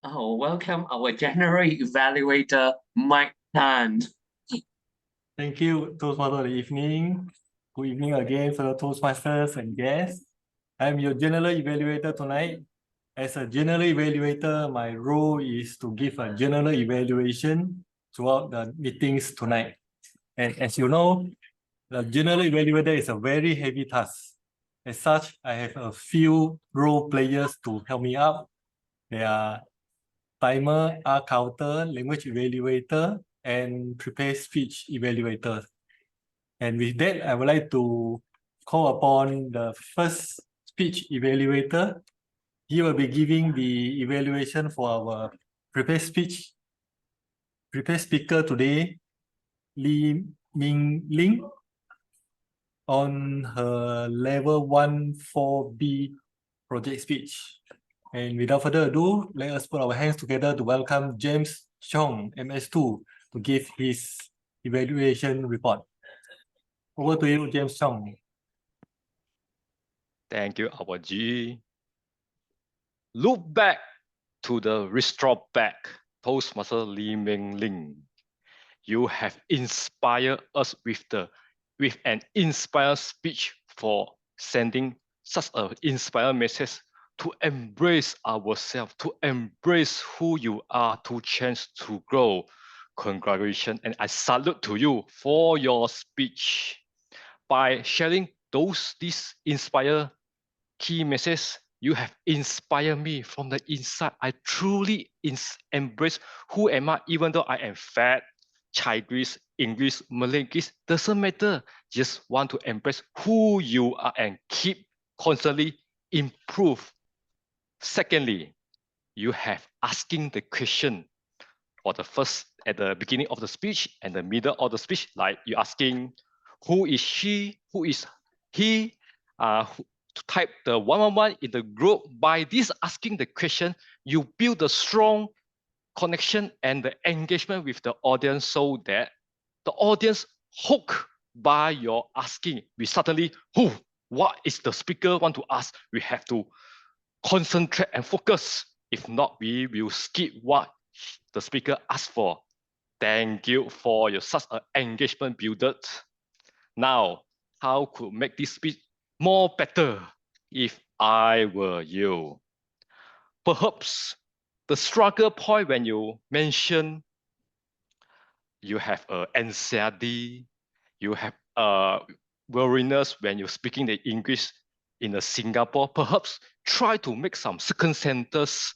Oh, welcome our general evaluator, Mike Tan. Thank you, Toastmaster of the evening. Good evening again, fellow Toastmasters and guests. I'm your general evaluator tonight. As a general evaluator, my role is to give a general evaluation throughout the meetings tonight. And as you know, the general evaluator is a very heavy task. As such, I have a few role players to help me out. They are timer, R counter, language evaluator, and prepare speech evaluator. And with that, I would like to call upon the first speech evaluator. He will be giving the evaluation for our prepared speaker today, Lee Ming Ling, on her level 1-4B project speech. And without further ado, let us put our hands together to welcome James Chong, MS2, to give his evaluation report. Over to you, James Chong. Thank you, our G. Look back to the retrospect, Toastmaster Lee Ming Ling. You have inspired us with an inspired speech for sending such an inspired message to embrace ourselves, to embrace who you are, to change, to grow. Congratulations, and I salute to you for your speech. By sharing these inspired key messages, you have inspired me from the inside. I truly embrace who am I, even though I am fat, Chinese, English, Malay, English, doesn't matter. Just want to embrace who you are and keep constantly improve. Secondly, you have asking the question for the first at the beginning of the speech and the middle of the speech, like you asking who is she, who is he, to type the one in the group. By this asking the question, you build a strong connection and the engagement with the audience so that the audience hooked by your asking. We suddenly, what is the speaker want to ask? We have to concentrate and focus. If not, we will skip what the speaker asked for. Thank you for your such an engagement builder. Now, how could make this speech more better if I were you? Perhaps the struggle point when you mention you have anxiety, you have weariness when you're speaking the English in Singapore, perhaps try to make some circumstances,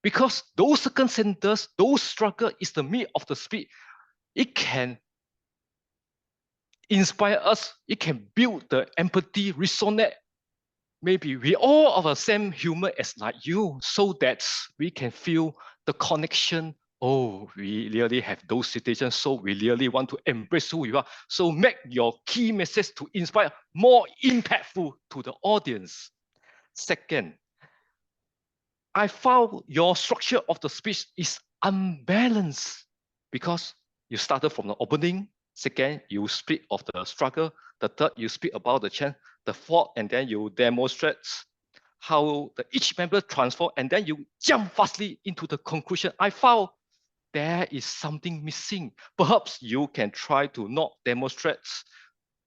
because those circumstances, those struggle is the meat of the speech. It can inspire us, it can build the empathy, resonate. Maybe we all of the same humor as like you, so that we can feel the connection. Oh, we really have those situations, so we really want to embrace who you are. So make your key message to inspire more impactful to the audience. Second, I found your structure of the speech is unbalanced because you started from the opening. Second, you speak of the struggle. The third, you speak about the chance. The fourth, and then you demonstrate how each member transform, and then you jump fastly into the conclusion. I found there is something missing. Perhaps you can try to not demonstrate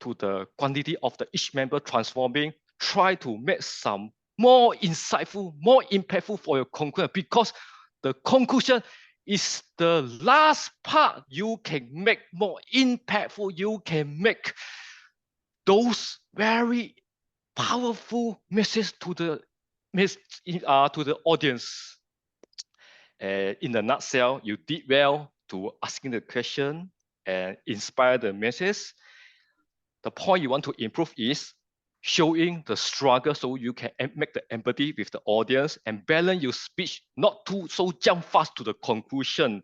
to the quantity of each member transforming. Try to make some more insightful, more impactful for your conclusion, because the conclusion is the last part you can make more impactful. You can make those very powerful message to the audience. In a nutshell, you did well to asking the question and inspire the message. The point you want to improve is showing the struggle so you can make the empathy with the audience and balance your speech, not to so jump fast to the conclusion.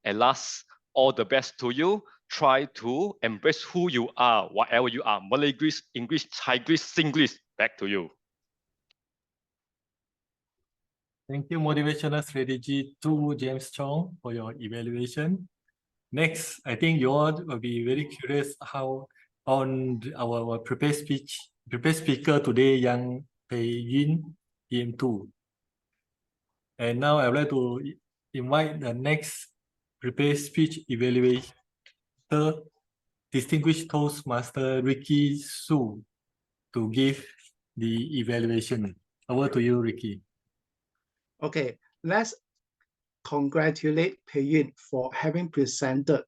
And last, all the best to you. Try to embrace who you are, whatever you are, Malay, English, Chinese, Singlish. Back to you. Thank you, Motivational Strategy 2, James Chong, for your evaluation. Next, I think you all will be very curious how on our prepared speaker today, Yang Pei Yin, PM2. And now I would like to invite the next prepared speech evaluator, distinguished Toastmaster Ricky Su, to give the evaluation. Over to you, Ricky. Okay, let's congratulate Pei Yun for having presented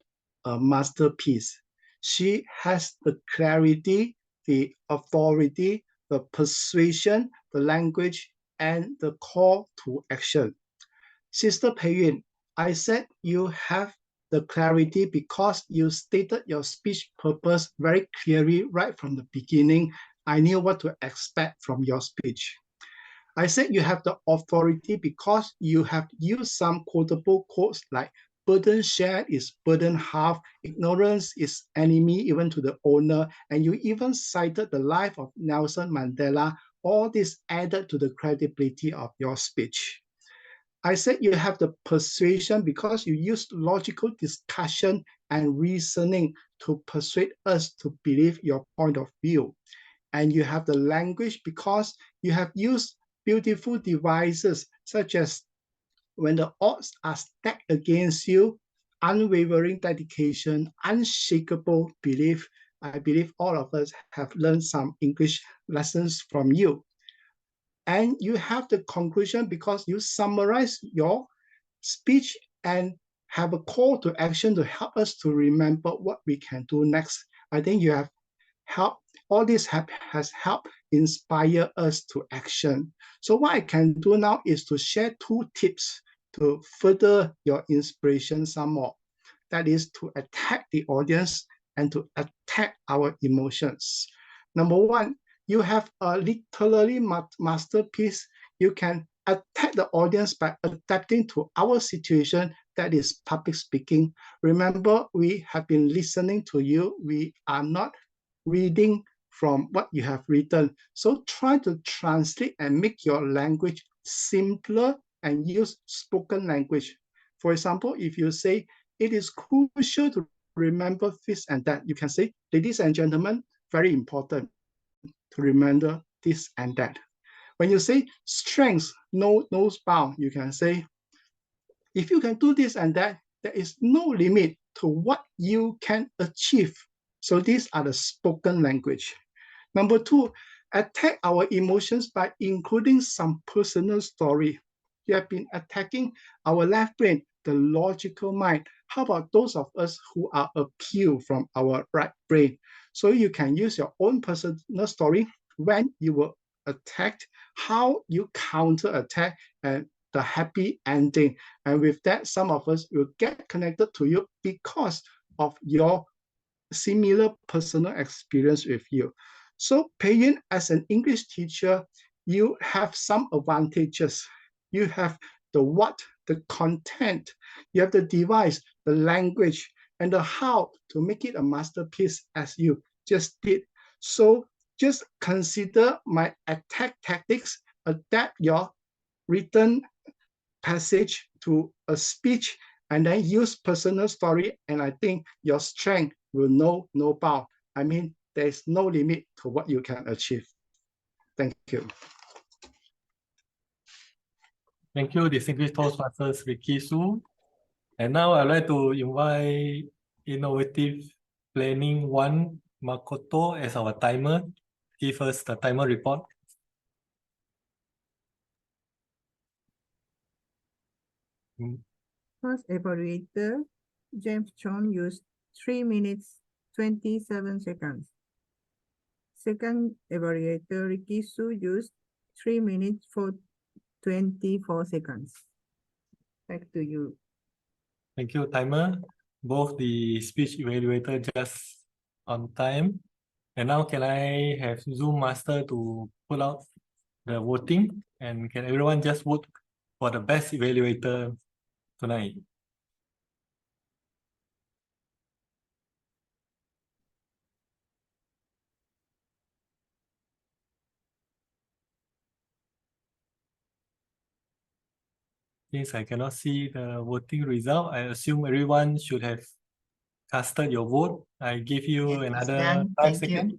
a masterpiece. She has the clarity, the authority, the persuasion, the language, and the call to action. Sister Pei Yun, I said you have the clarity because you stated your speech purpose very clearly right from the beginning. I knew what to expect from your speech. I said you have the authority because you have used some quotable quotes like burden shared is burden half, ignorance is enemy even to the owner, and you even cited the life of Nelson Mandela. All this added to the credibility of your speech. I said you have the persuasion because you used logical discussion and reasoning to persuade us to believe your point of view. And you have the language because you have used beautiful devices such as when the odds are stacked against you, unwavering dedication, unshakable belief. I believe all of us have learned some English lessons from you. And you have the conclusion because you summarize your speech and have a call to action to help us to remember what we can do next. I think you have helped, all this has helped inspire us to action. So what I can do now is to share 2 tips to further your inspiration some more. That is to attack the audience and to attack our emotions. Number 1, you have a literary masterpiece. You can attack the audience by adapting to our situation, that is public speaking. Remember, we have been listening to you. We are not reading from what you have written. So try to translate and make your language simpler and use spoken language. For example, if you say, it is crucial to remember this and that, you can say, ladies and gentlemen, very important to remember this and that. When you say strength, no bound, you can say, if you can do this and that, there is no limit to what you can achieve. So these are the spoken language. Number 2, attack our emotions by including some personal story. You have been attacking our left brain, the logical mind. How about those of us who are appealed from our right brain? So you can use your own personal story when you were attacked, how you counter-attack, and the happy ending. And with that, some of us will get connected to you because of your similar personal experience with you. So Pei Yun, as an English teacher, you have some advantages. You have the what, the content, you have the device, the language, and the how to make it a masterpiece as you just did. So just consider my attack tactics, adapt your written passage to a speech, and then use personal story, and I think your strength will know no bound. I mean, there's no limit to what you can achieve. Thank you. Thank you, distinguished Toastmasters Ricky Su. And now I'd like to invite Innovative Planning 1 Makoto as our timer. Give us the timer report. First evaluator, James Chong, used 3 minutes 27 seconds. Second evaluator, Ricky Su, used 3 minutes 24 seconds. Back to you. Thank you, timer. Both the speech evaluator just on time. And now can I have Zoom Master to pull out the voting? And can everyone just vote for the best evaluator tonight? Since I cannot see the voting result, I assume everyone should have casted your vote. I give you another 5 seconds.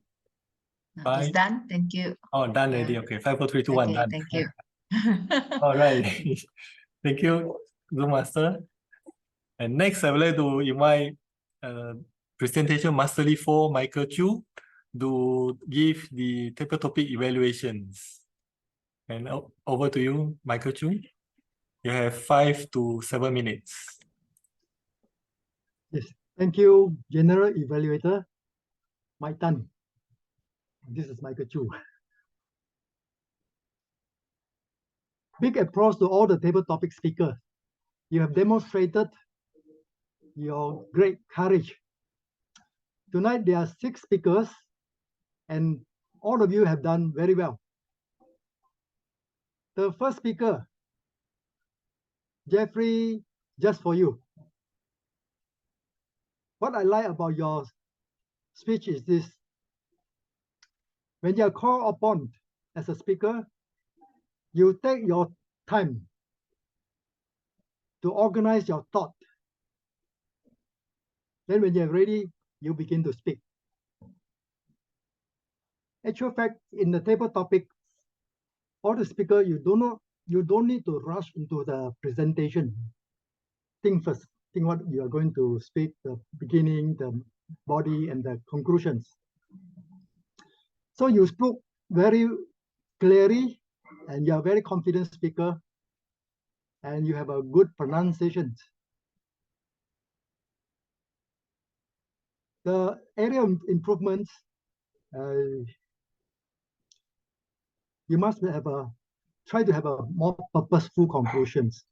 It's done. Thank you. Oh, done already. Okay, 5, 4, 3, 2, 1, Okay, done. thank you. All right. Thank you. Zoom Master. And next, I would like to invite Presentation Mastery 4, Michael Chu, to give the table topic evaluations. And over to you, Michael Chu. You have 5 to 7 minutes. Yes, thank you, General Evaluator Mike Tan. This is Michael Chu. Big applause to all the table topic speakers. You have demonstrated your great courage. Tonight, there are 6 speakers, and all of you have done very well. The first speaker, Jeffrey, just for you. What I like about your speech is this. When you are called upon as a speaker, you take your time to organize your thought. Then when you're ready, you begin to speak. Actual fact, in the table topic, all the speaker, you don't need to rush into the presentation. Think first, think what you are going to speak, the beginning, the body, and the conclusions. So you spoke very clearly, and you are a very confident speaker, and you have a good pronunciation. The area of improvements, you must try to have a more purposeful conclusions.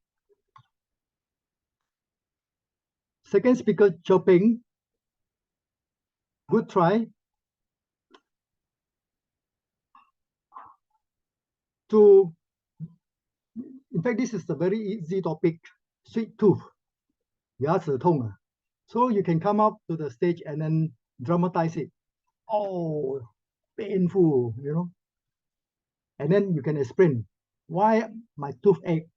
Second speaker, Chopin, good try to, in fact, this is a very easy topic, sweet tooth, 牙齿痛. So you can come up to the stage and then dramatize it. Oh, painful, you know. And then you can explain why my tooth ache,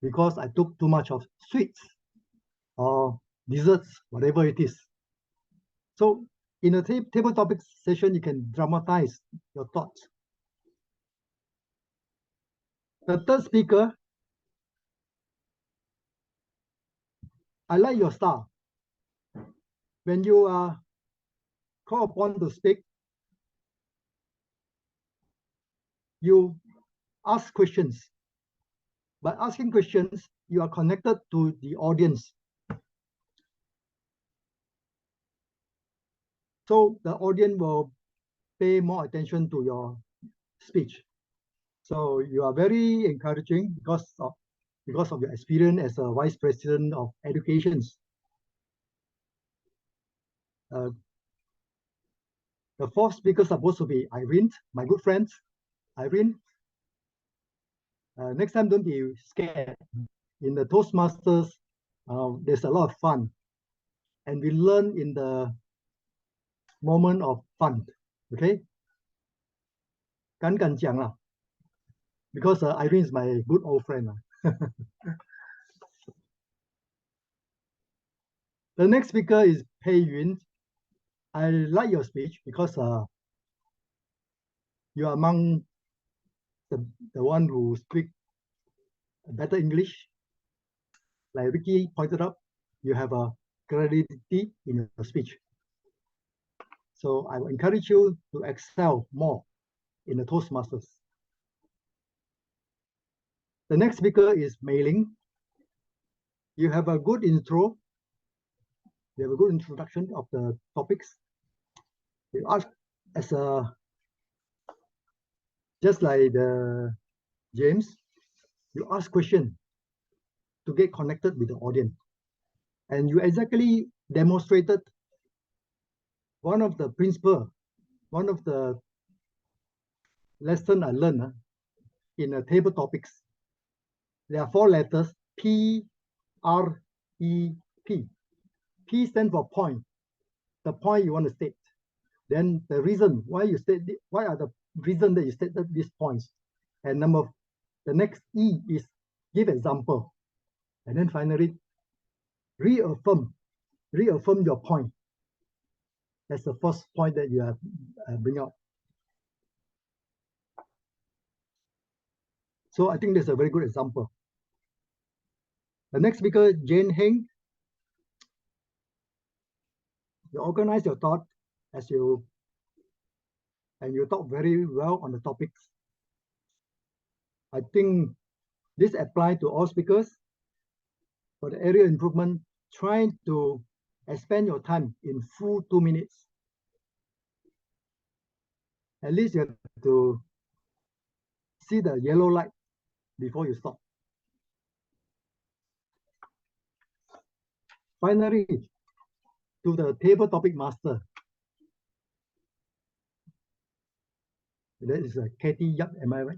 because I took too much of sweets or desserts, whatever it is. So in a table topic session, you can dramatize your thoughts. The third speaker, I like your style. When you are called upon to speak, you ask questions. By asking questions, you are connected to the audience. So the audience will pay more attention to your speech. So you are very encouraging because of your experience as a Vice President of Education. The fourth speaker is supposed to be Irene, my good friend, Irene. Next time, don't be scared. In the Toastmasters, there's a lot of fun. And we learn in the moment of fun, okay? 敢讲啦, because Irene is my good old friend. The next speaker is Pei Yun. I like your speech because you are among the one who speak better English. Like Ricky pointed out, you have a credibility in your speech. So I will encourage you to excel more in the Toastmasters. The next speaker is Mei Ling. You have a good intro. You have a good introduction of the topics. You ask as just like the James, you ask questions to get connected with the audience. And you exactly demonstrated one of the principles, one of the lessons I learned in the table topics. There are 4 letters, P, R, E, P. P stands for point, the point you want to state. Then the reason why you state, why are the reason that you stated these points. And the next E is give example. And then finally, reaffirm your point. That's the first point that you have bring out. So I think that's a very good example. The next speaker, Jane Heng. You organize your thought and you talk very well on the topics. I think this applies to all speakers. For the area improvement, try to expand your time in full 2 minutes. At least you have to see the yellow light before you stop. Finally, to the table topic master. That is Katie Yap, am I right?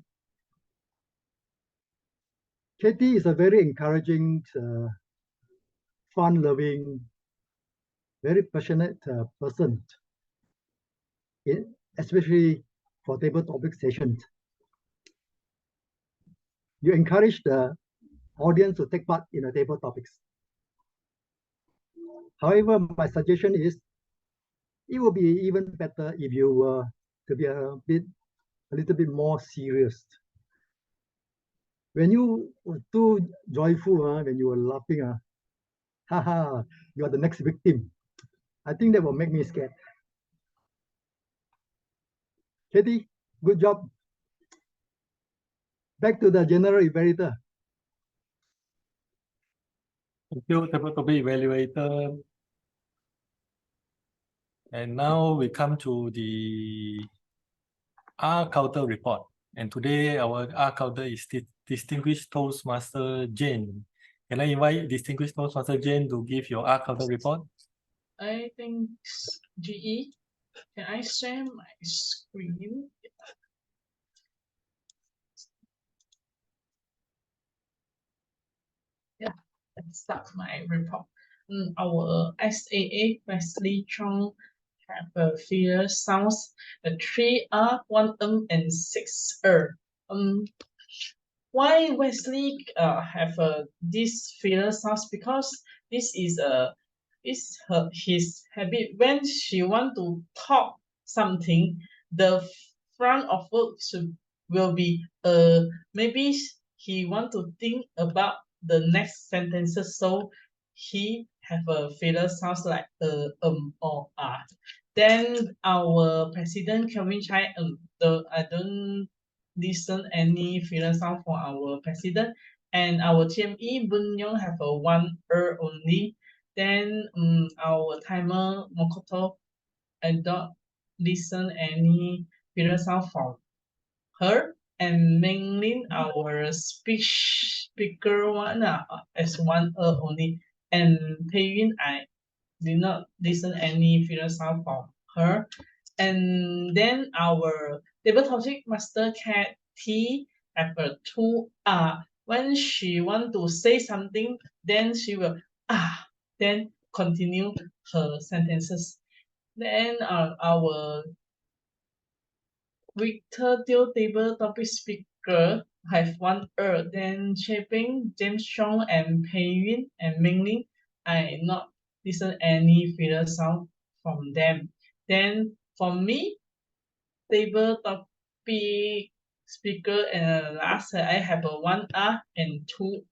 Katie is a very encouraging, fun-loving, very passionate person, especially for table topic sessions. You encourage the audience to take part in the table topics. However, my suggestion is it will be even better if you were to be a little bit more serious. When you were too joyful, when you were laughing, haha, you are the next victim. I think that will make me scared. Katie, good job. Back to the general evaluator. Thank you, table topic evaluator. And now we come to the R counter report. And today our R counter is Distinguished Toastmaster Jane. Can I invite Distinguished Toastmaster Jane to give your R counter report? I think GE. Can I share my screen? Yeah, let's start my report. Our SAA Wesley Chong have a fear sounds, the 3R, 1 and 6 Why Wesley have this fear sounds? Because this is his habit. When she want to talk something, the front of it will be maybe he want to think about the next sentences, so he have a filler sounds like or ah. Then our president Kelvin Chai I don't listen any filler sound for our president, and our TME Bun Yong have a 1 only. Then our timer Mokoto, I don't listen any filler sound from her, and mainly our speaker one as 1 only, and Pei I did not listen any filler sound from her. And then our table topic master cat T have a 2 when she want to say something, then she will then continue her sentences. Then our Victor table topic speaker have 1 then Shaping, James Chong and Pei Yun and Ming Lin. I not listen any filler sound from them. Then for me, table topic speaker and last I have a 1 and 2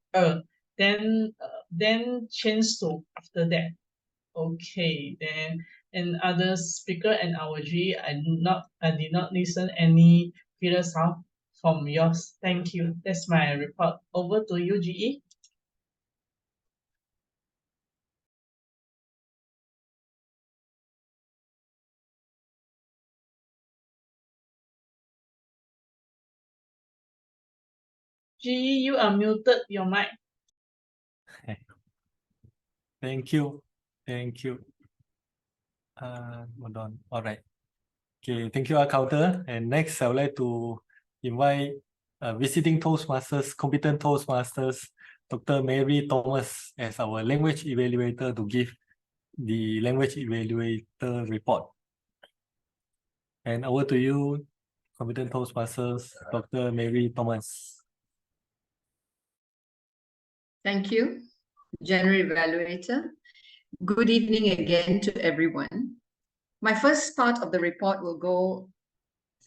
then change to after that. Okay, then and other speaker and our G, I did not listen any filler sound from yours. Thank you. That's my report. Over to you, GE. GE, you are muted your mic. Thank you. Thank you. Hold on. All right. Okay, thank you, our counter. And next, I would like to invite visiting Toastmasters, competent Toastmasters, Dr. Mary Thomas as our language evaluator to give the language evaluator report. And over to you, competent Toastmasters, Dr. Mary Thomas. Thank you, General Evaluator. Good evening again to everyone. My first part of the report will go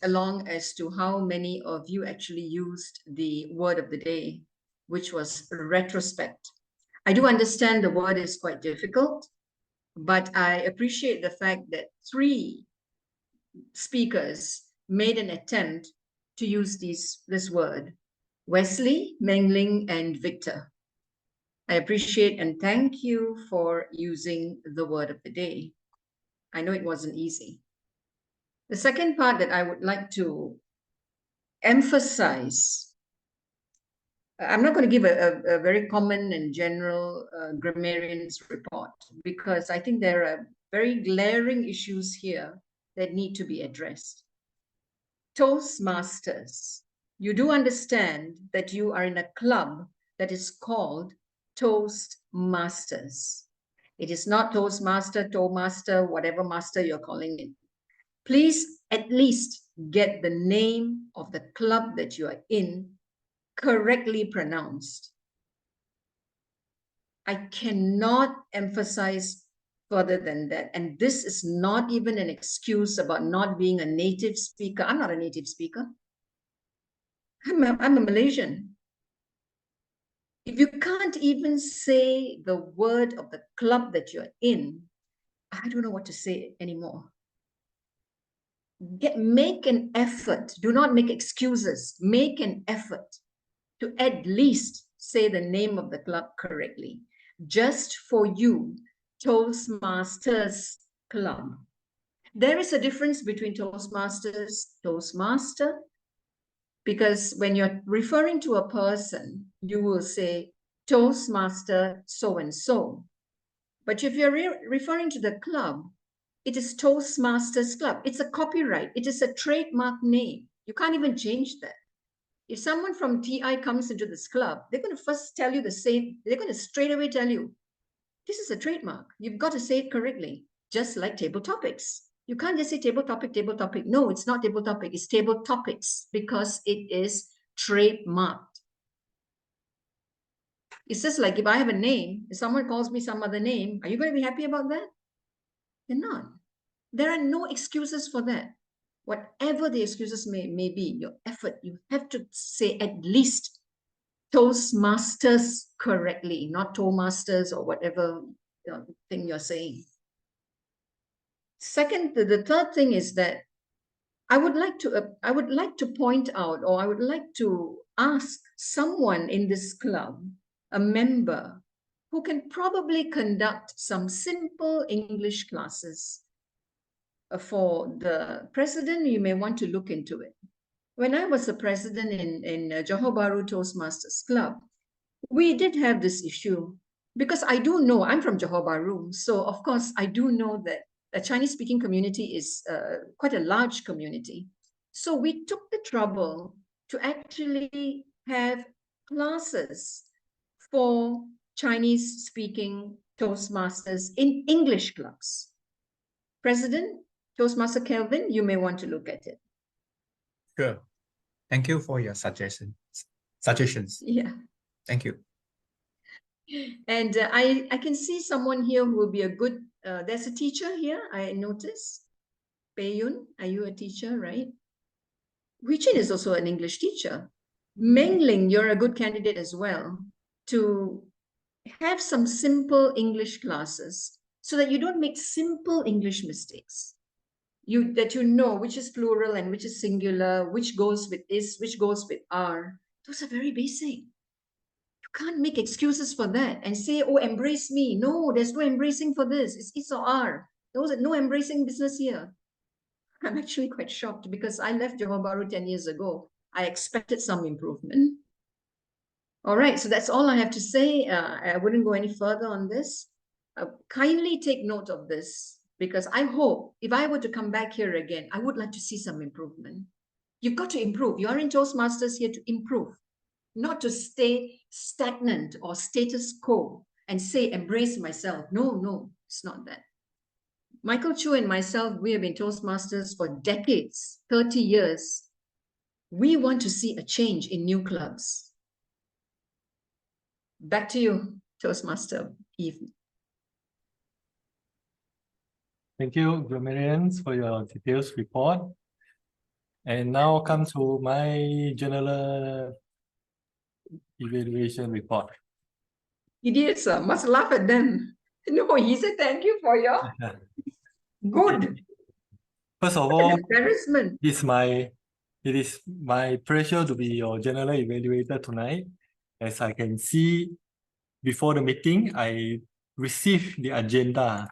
along as to how many of you actually used the word of the day, which was retrospect. I do understand the word is quite difficult, but I appreciate the fact that 3 speakers made an attempt to use this word: Wesley, Mengling, and Victor. I appreciate and thank you for using the word of the day. I know it wasn't easy. The second part that I would like to emphasize, I'm not going to give a very common and general grammarian's report, because I think there are very glaring issues here that need to be addressed. Toastmasters. You do understand that you are in a club that is called Toastmasters. It is not Toastmaster, Toastmaster, whatever master you're calling it. Please at least get the name of the club that you are in correctly pronounced. I cannot emphasize further than that. And this is not even an excuse about not being a native speaker. I'm not a native speaker. I'm a Malaysian. If you can't even say the word of the club that you're in, I don't know what to say anymore. Make an effort. Do not make excuses. Make an effort to at least say the name of the club correctly. Just for you, Toastmasters Club. There is a difference between Toastmasters, Toastmaster, because when you're referring to a person, you will say Toastmaster so-and-so. But if you're referring to the club, it is Toastmasters Club. It's a copyright. It is a trademark name. You can't even change that. If someone from TI comes into this club, they're going to first tell you the same. They're going to straight away tell you, this is a trademark. You've got to say it correctly, just like table topics. You can't just say table topic, table topic. No, it's not table topic. It's table topics because it is trademarked. It's just like if I have a name, if someone calls me some other name, are you going to be happy about that? You're not. There are no excuses for that. Whatever the excuses may be, your effort, you have to say at least Toastmasters correctly, not Toastmasters or whatever thing you're saying. Second, the third thing is that I would like to point out, or I would like to ask someone in this club, a member, who can probably conduct some simple English classes. For the president, you may want to look into it. When I was a president in Johor Bahru Toastmasters Club, we did have this issue because I do know, I'm from Johor Bahru, so of course I do know that the Chinese-speaking community is quite a large community. So we took the trouble to actually have classes for Chinese-speaking Toastmasters in English clubs. President, Toastmaster Kelvin, you may want to look at it. Sure. Thank you for your suggestions. Yeah. Thank you. And I can see someone here who will be a good, there's a teacher here, I noticed. Pei Yun, are you a teacher, right? Hui Chin is also an English teacher. Meng Ling, you're a good candidate as well to have some simple English classes so that you don't make simple English mistakes. That you know which is plural and which is singular, which goes with is, which goes with are. Those are very basic. You can't make excuses for that and say, oh, embrace me. No, there's no embracing for this. It's is or are. Those are no embracing business here. I'm actually quite shocked because I left Johor Bahru 10 years ago. I expected some improvement. All right, so that's all I have to say. I wouldn't go any further on this. Kindly take note of this, because I hope if I were to come back here again, I would like to see some improvement. You've got to improve. You are in Toastmasters here to improve, not to stay stagnant or status quo and say, embrace myself. No, it's not that. Michael Chu and myself, we have been Toastmasters for decades, 30 years. We want to see a change in new clubs. Back to you, Toastmaster Eve. Thank you, grammarians, for your details report. And now come to my general evaluation report. Idiots, must laugh at them. No, he said thank you for your good. First of What an all, embarrassment. it is my pleasure to be your general evaluator tonight. As I can see, before the meeting, I received the agenda.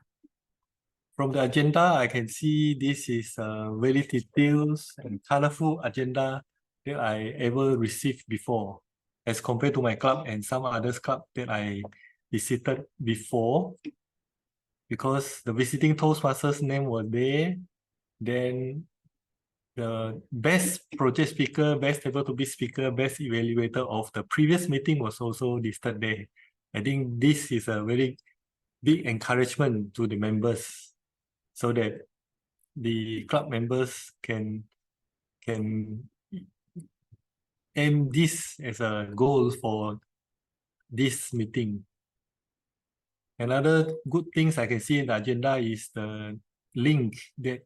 From the agenda, I can see this is a very detailed and colorful agenda that I ever received before, as compared to my club and some others club that I visited before. Because the visiting Toastmasters name was there, then the best project speaker, best able to be speaker, best evaluator of the previous meeting was also listed there. I think this is a very big encouragement to the members so that the club members can aim this as a goal for this meeting. Another good things I can see in the agenda is the link that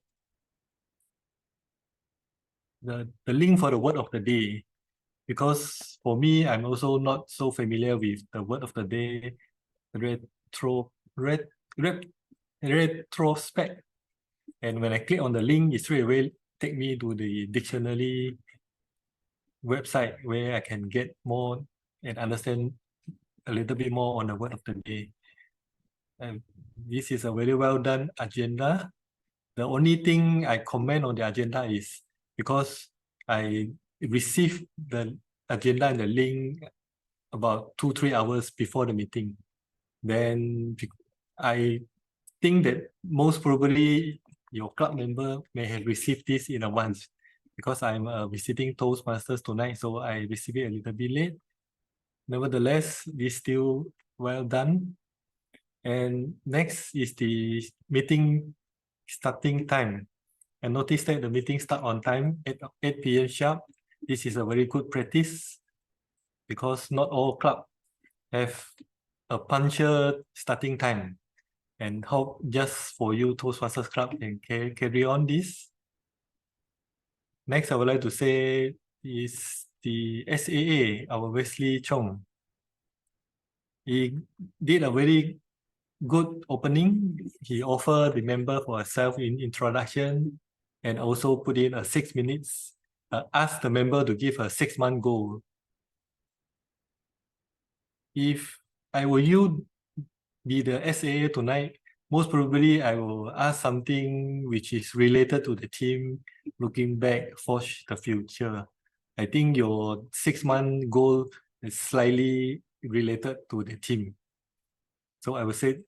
the link for the word of the day. Because for me, I'm also not so familiar with the word of the day, retrospect. And when I click on the link, it straight away take me to the dictionary website where I can get more and understand a little bit more on the word of the day. And this is a very well done agenda. The only thing I comment on the agenda is because I received the agenda and the link about 2-3 hours before the meeting. Then I think that most probably your club member may have received this in advance because I'm visiting Toastmasters tonight, so I received it a little bit late. Nevertheless, it's still well done. And next is the meeting starting time. I noticed that the meeting start on time at 8 p.m. sharp. This is a very good practice because not all club have a punctual starting time. And hope just for you, Toastmasters Club, can carry on this. Next, I would like to say is the SAA, our Wesley Chong. He did a very good opening. He offered the member for a self-introduction and also put in a 6 minutes, asked the member to give a 6-month goal. If I were you be the SAA tonight, most probably I will ask something which is related to the team looking back for the future. I think your 6-month goal is slightly related to the team. So I would say,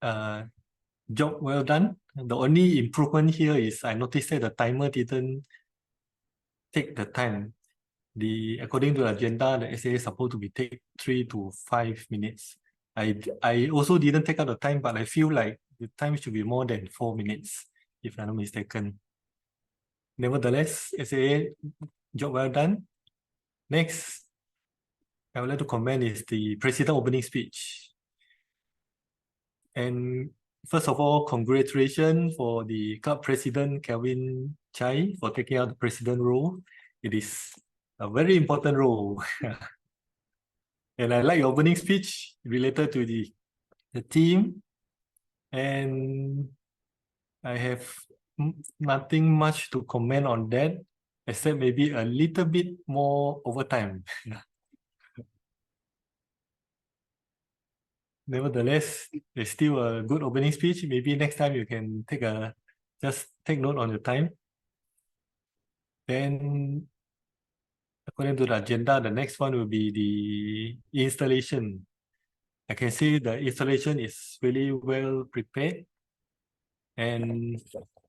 job well done. The only improvement here is I noticed that the timer didn't take the time. According to the agenda, the SAA is supposed to be take 3 to 5 minutes. I also didn't take out the time, but I feel like the time should be more than 4 minutes, if I'm not mistaken. Nevertheless, SAA, job well done. Next, I would like to comment is the president opening speech. And first of all, congratulations for the club president, Kelvin Chai, for taking out the president role. It is a very important role. And I like your opening speech related to the team. And I have nothing much to comment on that, except maybe a little bit more overtime. Nevertheless, it's still a good opening speech. Maybe next time you can just take note on your time. Then, according to the agenda, the next one will be the installation. I can see the installation is really well prepared. And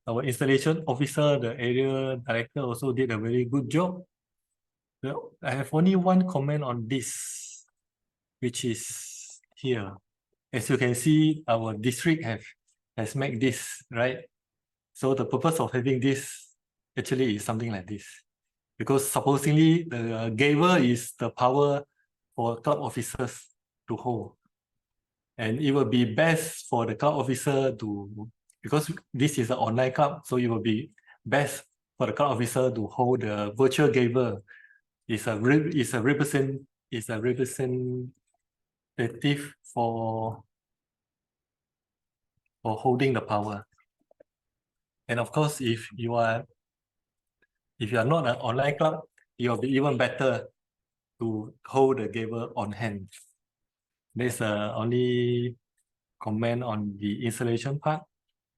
our installation officer, the area director, also did a very good job. I have only one comment on this, which is here. As you can see, our district has made this, right? So the purpose of having this actually is something like this. Because supposedly the gavel is the power for club officers to hold. And it will be best for the club officer to, because this is an online club, so it will be best for the club officer to hold the virtual gavel. It's a represent representative for holding the power. And of course, if you are not an online club, you'll be even better to hold the gavel on hand. There's only comment on the installation part.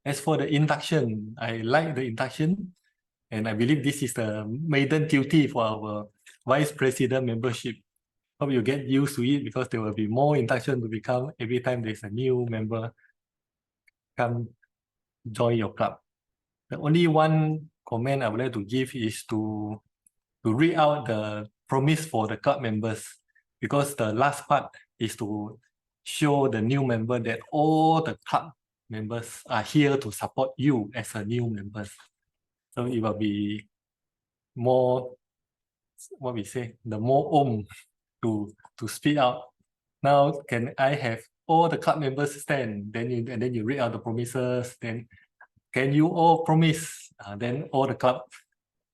As for the induction, I like the induction, and I believe this is the maiden duty for our vice president membership. Hope you get used to it, because there will be more induction to become every time there's a new member come join your club. The only one comment I would like to give is to read out the promise for the club members, because the last part is to show the new member that all the club members are here to support you as a new member. So it will be more, what we say, the more to speak out. Now, can I have all the club members stand? Then you read out the promises. Then can you all promise? Then all the club,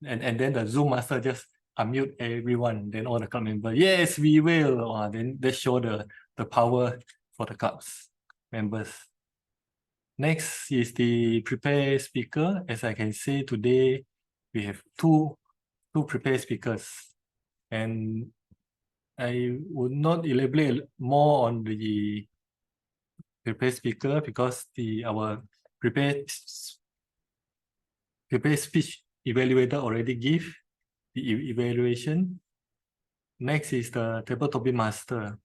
and then the Zoom master just unmute everyone. Then all the club members, yes, we will. Then they show the power for the clubs members. Next is the prepared speaker. As I can see today, we have two prepared speakers, and I would not elaborate more on the prepared speaker, because our prepared speech evaluator already give the evaluation. Next is the table topic master.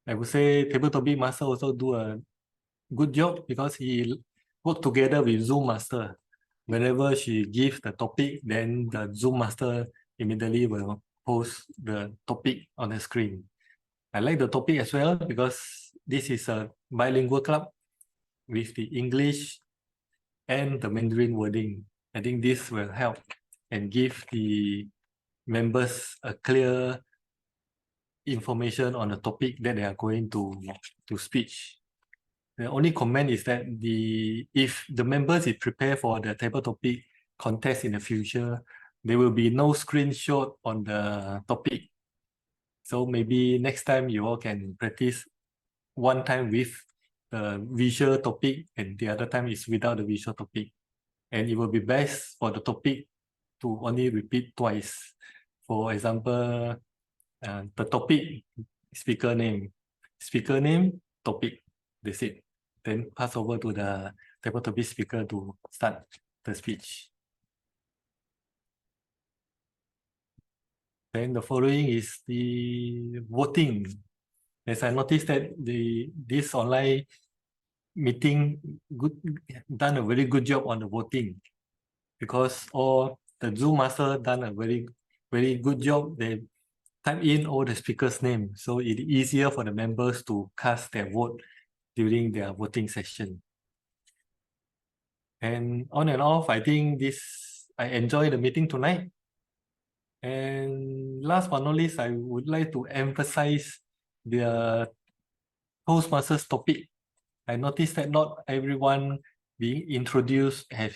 I would say table topic master also do a good job, because he work together with Zoom master. Whenever she gives the topic, then the Zoom master immediately will post the topic on the screen. I like the topic as well, because this is a bilingual club with the English and the Mandarin wording. I think this will help and give the members a clear information on the topic that they are going to speech. The only comment is that if the members is prepared for the table topic contest in the future, there will be no screenshot on the topic. So maybe next time you all can practice one time with the visual topic, and the other time is without the visual topic. And it will be best for the topic to only repeat twice. For example, the topic, speaker name, topic, that's it. Then pass over to the table topic speaker to start the speech. Then the following is the voting. As I noticed that this online meeting done a very good job on the voting, because all the Zoom master done a very good job. They type in all the speakers' name, so it's easier for the members to cast their vote during their voting session. And on and off, I think I enjoy the meeting tonight. And last but not least, I would like to emphasize the Toastmasters topic. I noticed that not everyone being introduced has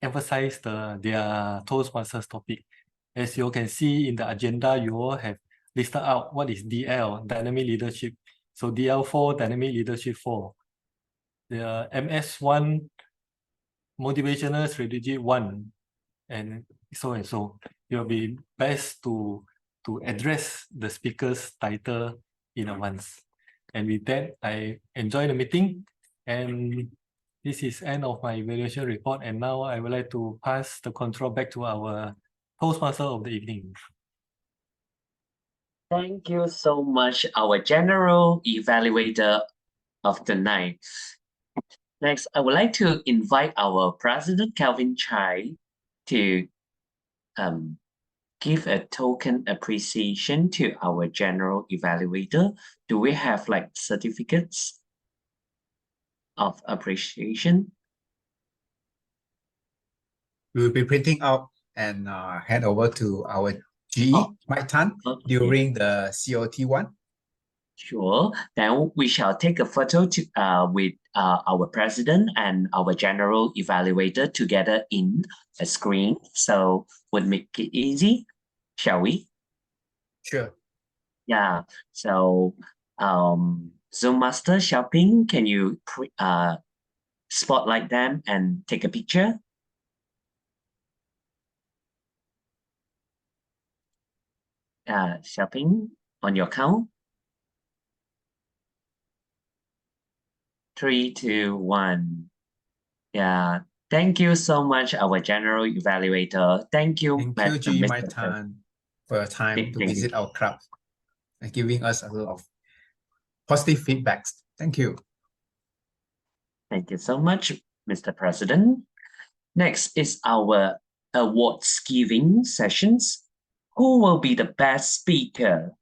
emphasized their Toastmasters topic. As you can see in the agenda, you all have listed out what is DL, Dynamic Leadership. So DL4, Dynamic Leadership 4. The MS1, Motivational Strategy 1, and so and so. It will be best to address the speaker's title in advance. And with that, I enjoy the meeting, and this is end of my evaluation report. And now I would like to pass the control back to our Toastmaster of the evening. Thank you so much, our general evaluator of the night. Next, I would like to invite our President Calvin Chai to give a token appreciation to our general evaluator. Do we have like certificates of appreciation? We will be printing out and hand over to our GE, Mike Tan, during the COT one. Sure. Then we shall take a photo with our president and our general evaluator together in a screen. So would make it easy. Shall we? Sure. Yeah. So, Zoom Master Shopping, can you spotlight them and take a picture? Shopping on your count. 3, 2, 1. Yeah. Thank you so much, our general evaluator. Thank you, Thank you, GE Mr. Maitan, for your time to Thank you. visit our club and giving us a lot of positive feedbacks. Thank you. Thank you so much, Mr. President. Next is our awards giving sessions. Who will be the best speaker?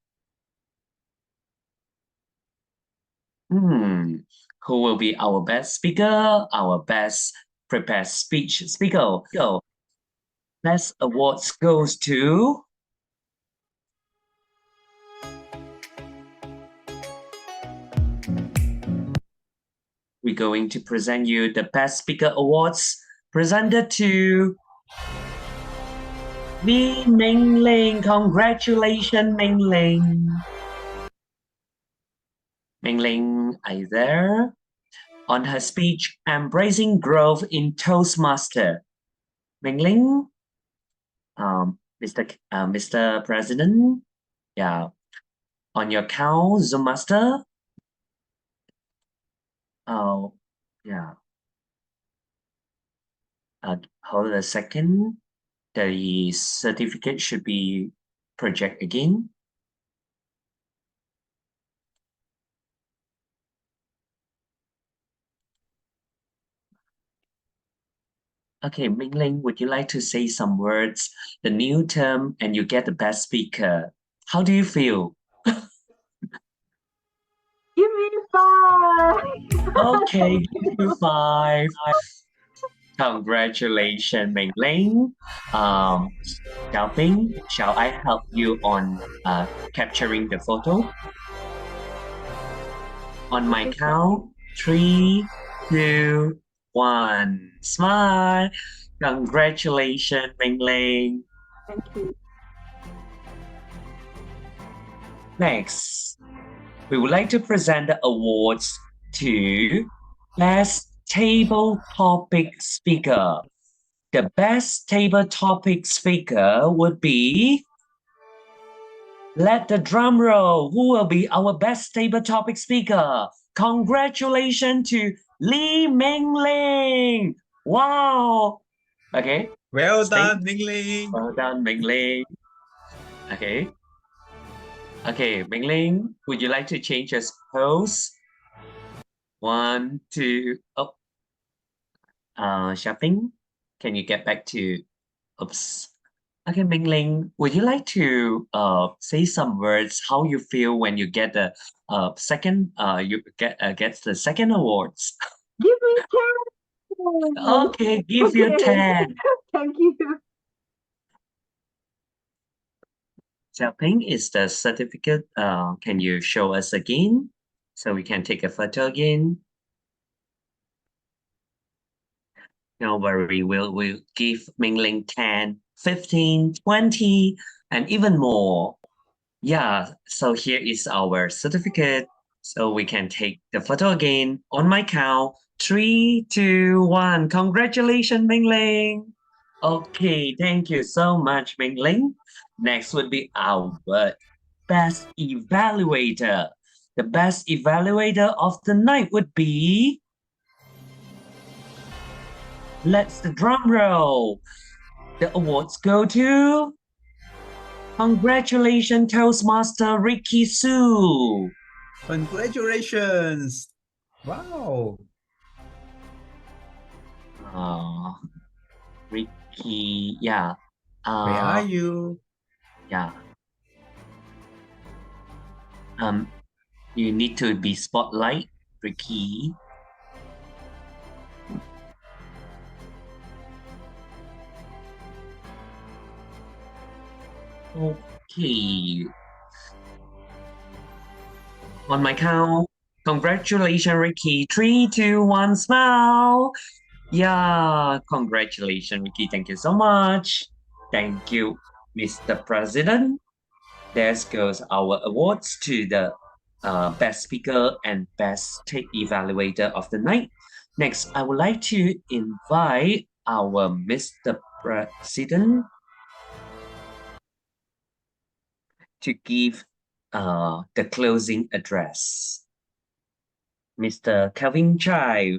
Who will be our best speaker? Our best prepared speech speaker. Best awards goes to we're going to present you the best speaker awards presented to Li Mingling. Congratulations, Mingling. Mingling, are you there? On her speech, Embracing Growth in Toastmaster. Mingling, Mr. President, yeah, on your count, Zoom Master. Oh, yeah. Hold a second. The certificate should be project again. Okay, Mingling, would you like to say some words? The new term, and you get the best speaker. How do you feel? Give me 5. Okay, give you 5. Congratulations, Mingling. Xiaoping, shall I help you on capturing the photo? On my count, 3, 2, 1. Smile. Congratulations, Mingling. Thank you. Next, we would like to present the awards to Best Table Topic Speaker. The best table topic speaker would be, let the drum roll, who will be our best table topic speaker? Congratulations to Li Mingling. Wow. Okay. Well Stay. done, Mingling. Well done, Mingling. Okay. Okay, Mingling, would you like to change your pose? 1, 2, oh. Shopping, can you get back to, oops. Okay, Mingling, would you like to say some words how you feel when you get the second gets the second awards? Give me 10. Okay, give you 10. Thank you. Xiaoping, is the certificate, can you show us again so we can take a photo again? No worry, we'll give Mingling 10, 15, 20, and even more. Yeah, so here is our certificate. So we can take the photo again on my count. 3, 2, 1. Congratulations, Mingling. Okay, thank you so much, Mingling. Next would be our best evaluator. The best evaluator of the night would be, let's the drum roll. The awards go to, congratulations, Toastmaster Ricky Su. Congratulations. Wow. Ricky, yeah. Where are you? Yeah. You need to be spotlight, Ricky. Okay. On my count, congratulations, Ricky. 3, 2, 1, smile. Yeah, congratulations, Ricky. Thank you so much. Thank you, Mr. President. There goes our awards to the best speaker and best tech evaluator of the night. Next, I would like to invite our Mr. President to give the closing address. Mr. Kelvin Chai,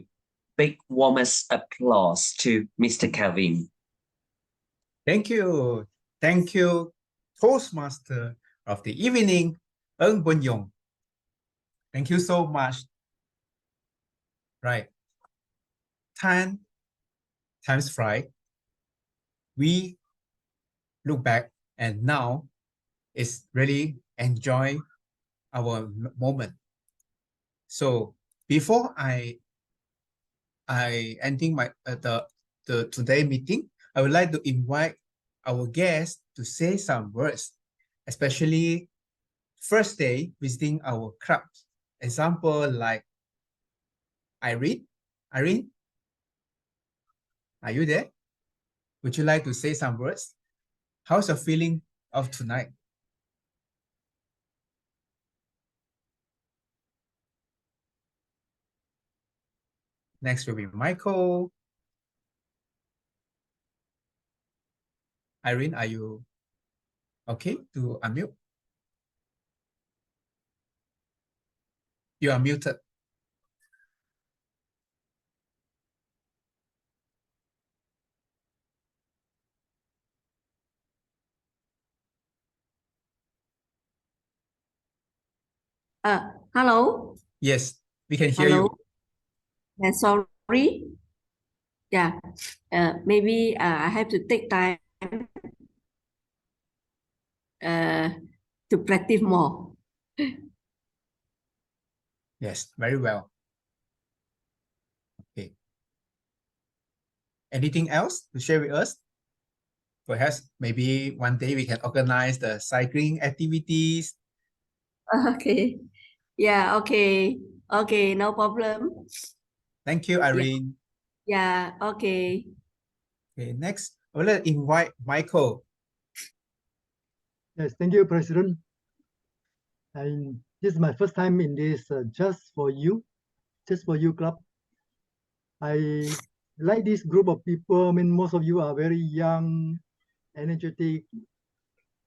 big warmest applause to Mr. Kelvin. Thank you. Thank you, Toastmaster of the evening, Eng Bun Yong. Thank you so much. Right. Times fly. We look back and now it's really enjoy our moment. So before I ending my the today meeting, I would like to invite our guests to say some words, especially first day visiting our club. Example like Irene. Irene, are you there? Would you like to say some words? How's your feeling of tonight? Next will be Michael. Irene, are you okay to unmute? You are muted. Hello. Yes, we can hear Hello. you. Sorry. Yeah. Maybe I have to take time to practice more. Yes, very well. Okay. Anything else to share with us? Perhaps maybe one day we can organize the cycling activities. Okay. Yeah, okay. Okay, no problem. Thank you, Irene. Yeah, okay. Okay, next, I would like to invite Michael. Yes, thank you, President. And this is my first time in this Just for You club. I like this group of people. I mean, most of you are very young, energetic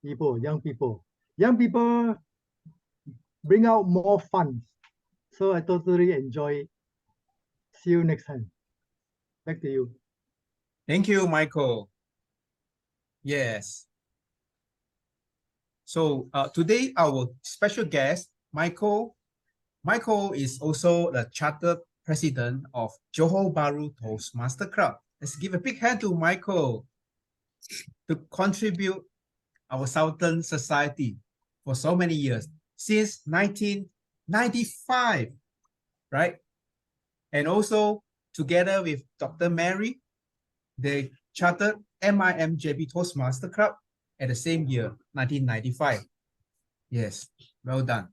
people, young people. Young people bring out more fun. So I totally enjoy it. See you next time. Back to you. Thank you, Michael. Yes. So today our special guest, Michael. Michael is also the chartered president of Johor Bahru Toastmaster Club. Let's give a big hand to Michael to contribute our Southern society for so many years, since 1995, right? And also together with Dr. Mary, they chartered MIMJB Toastmaster Club at the same year, 1995. Yes, well done.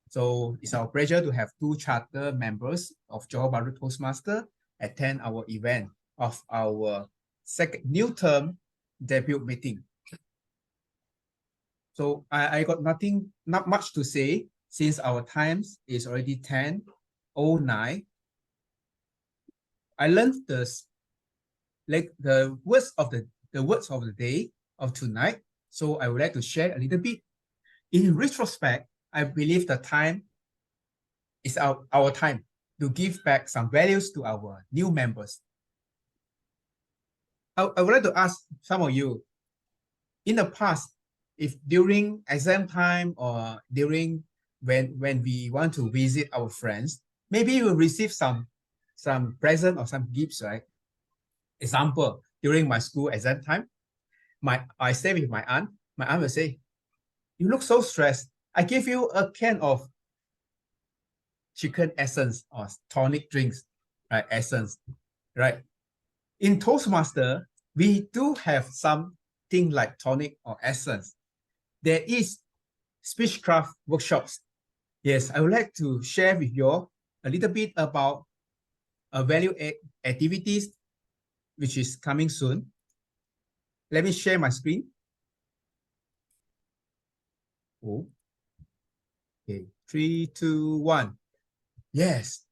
So it's our pleasure to have two charter members of Johor Bahru Toastmaster attend our event of our second new term debut meeting. So I got not much to say since our times is already 10:09. I learned the words of the day of tonight. So I would like to share a little bit. In retrospect, I believe the time is our time to give back some values to our new members. I would like to ask some of you, in the past, if during exam time or during when we want to visit our friends, maybe you will receive some present or some gifts, right? Example, during my school exam time, I stay with my aunt. My aunt will say, "You look so stressed. I give you a can of chicken essence or tonic drinks, right? Essence, right? In Toastmaster, we do have something like tonic or essence. There is speechcraft workshops. Yes, I would like to share with you a little bit about value activities, which is coming soon. Let me share my screen. Oh. Okay, 3, 2, 1. Yes.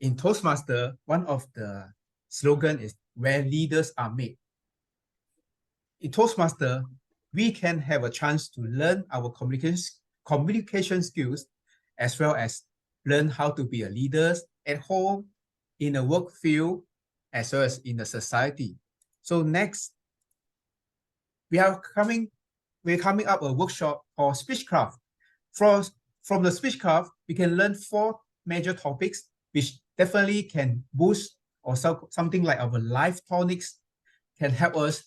In Toastmaster, one of the slogan is where leaders are made. In Toastmaster, we can have a chance to learn our communication skills, as well as learn how to be a leader at home, in a work field, as well as in the society. So next, we're coming up a workshop for speechcraft. From the speechcraft, we can learn 4 major topics, which definitely can boost or something like our life tonics, can help us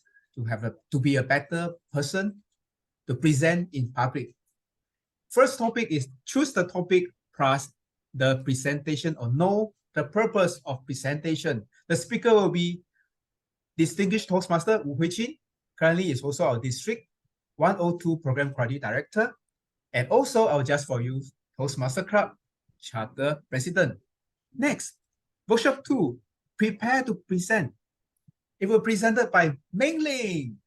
to be a better person to present in public. First topic is choose the topic plus the presentation, or know the purpose of presentation. The speaker will be distinguished Toastmaster Wu Hui-Chin. Currently is also our District 102 Program Quality Director, and also our Just For You Toastmaster Club Charter President. Next, workshop 2, prepare to present. It will be presented by Meng Ling,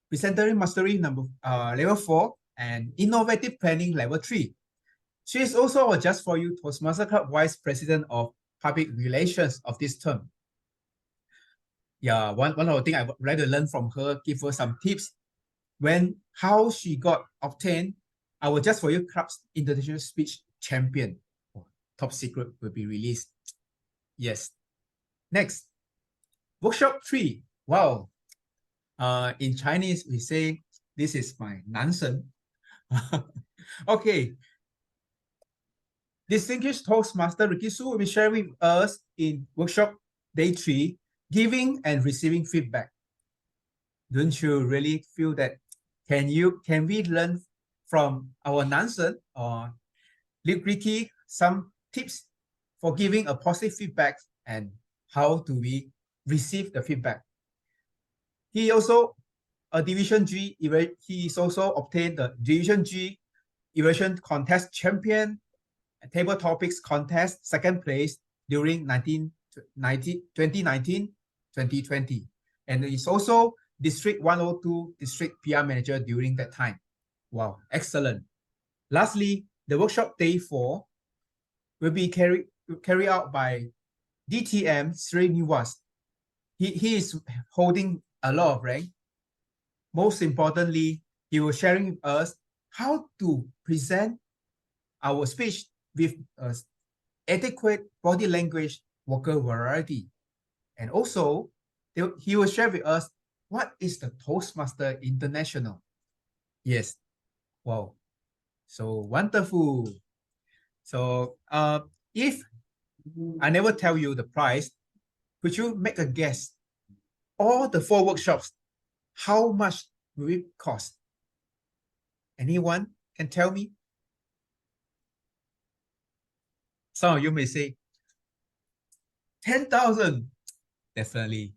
Presentering Mastery level 4 and Innovative Planning level 3. She is also our Just For You Toastmaster Club Vice President of Public Relations of this term. Yeah, one of the things I would like to learn from her, give her some tips how she got obtained our Just For You Club's International Speech Champion. Top secret will be released. Yes. Next, workshop 3. Wow. In Chinese, we say, this is my Nansen. Okay. Distinguished Toastmaster Ricky Su will be sharing with us in workshop day 3, giving and receiving feedback. Don't you really feel that? Can we learn from our Nansen or Ricky some tips for giving a positive feedback, and how do we receive the feedback? He also a Division G, he is also obtained the Division G Evaluation Contest Champion, Table Topics Contest, 2nd place during 2019-2020. And is also District 102 District PR Manager during that time. Wow, excellent. Lastly, the workshop day 4 will be carried out by DTM Srinivas. He is holding a lot of rank. Most importantly, he was sharing with us how to present our speech with adequate body language vocal variety. And also, he will share with us what is the Toastmaster International. Yes. Wow. So wonderful. So if I never tell you the price, could you make a guess? All the 4 workshops, how much will it cost? Anyone can tell me? Some of you may say 10,000. Definitely.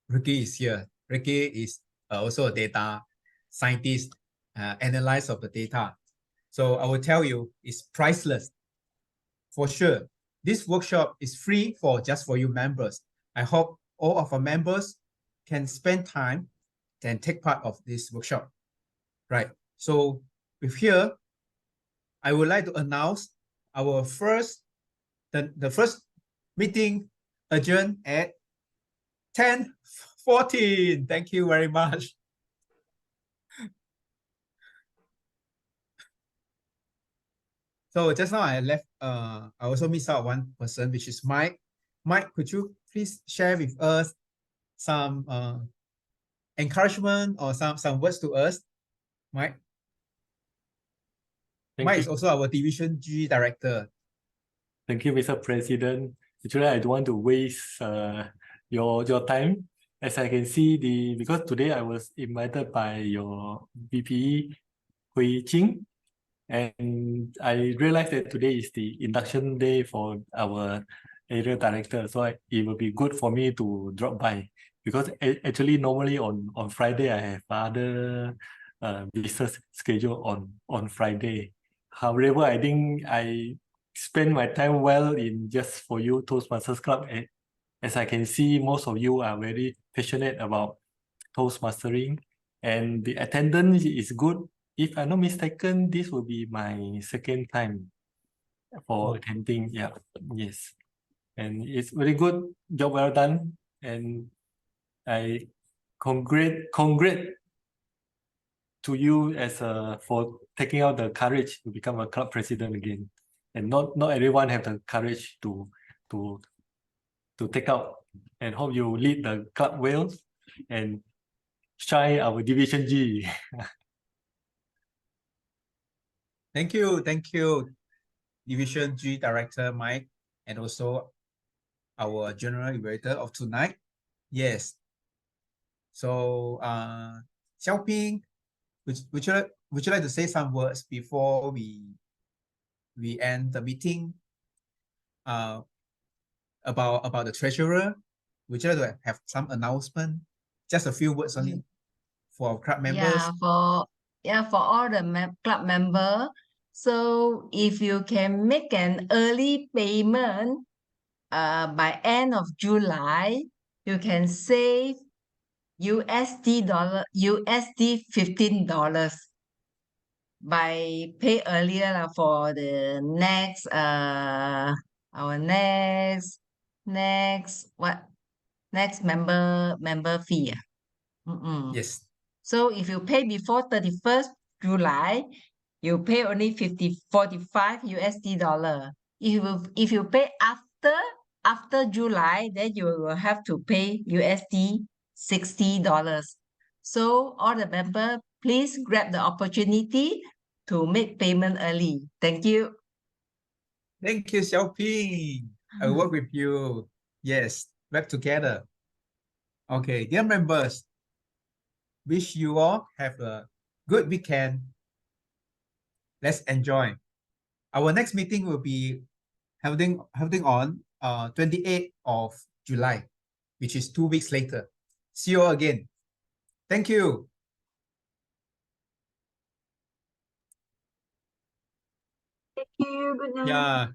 Ricky is here. Ricky is also a data scientist, analyst of the data. So I will tell you, it's priceless. For sure. This workshop is free for Just For You members. I hope all of our members can spend time and take part of this workshop. Right. So with here, I would like to announce our the first meeting adjourned at 10:14. Thank you very much. So just now I left, I also missed out one person, which is Mike. Mike, could you please share with us some encouragement or some words to us? Mike? Mike is also our Division G Director. Thank you, Mr. President. Actually, I don't want to waste your time. As I can see, because today I was invited by your VP Hui Ching, and I realized that today is the induction day for our area director. So it will be good for me to drop by, because actually normally on Friday I have other business schedule on Friday. However, I think I spend my time well in Just For You Toastmasters Club. As I can see, most of you are very passionate about Toastmastering, and the attendance is good. if I'm not mistaken, this will be my second time for Oh. attending. Yeah, yes. And it's very good, job well done. And I congrat to you as for taking out the courage to become a club president again. And not everyone have the courage to take out. And hope you lead the club well and shine our Division G. Thank you, Division G Director Mike, and also our General Evaluator of tonight. Yes. So, Xiaoping, would you like to say some words before we end the meeting? About the treasurer, would you like to have some announcement? Just a few words only for our club members. For all the club member. So if you can make an early payment by end of July, you can save USD $15 by pay earlier for the next our next member fee. Yes. So if you pay before 31st July, you pay only 45 USD dollar. If you pay after July, then you will have to pay USD $60. So all the member, please grab the opportunity to make payment early. Thank you. Thank you, Xiaoping. I will work with you. Yes, work together. Okay, dear members, wish you all have a good weekend. Let's enjoy. Our next meeting will be holding on 28th of July, which is 2 weeks later. See you all again. Thank you. Thank you. Good night. Yeah.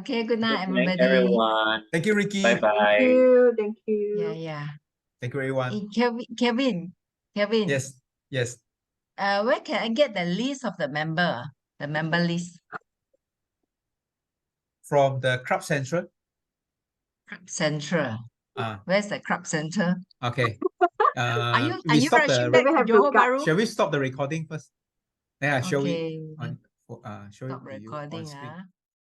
Okay, good night, Good night, everybody. everyone. Thank you, Ricky. Bye bye. Thank you. Thank you. Yeah. Thank you, everyone. Kevin. Yes. Where can I get the list of the member list? From the Club Central. Club Central. Ah, Where's the Club Central? okay. Are you we stop rushing the. back We to have to Johor cut. Bahru? Shall we stop the recording first? Then I show it Okay. on. Show Stop it to you on recording. screen.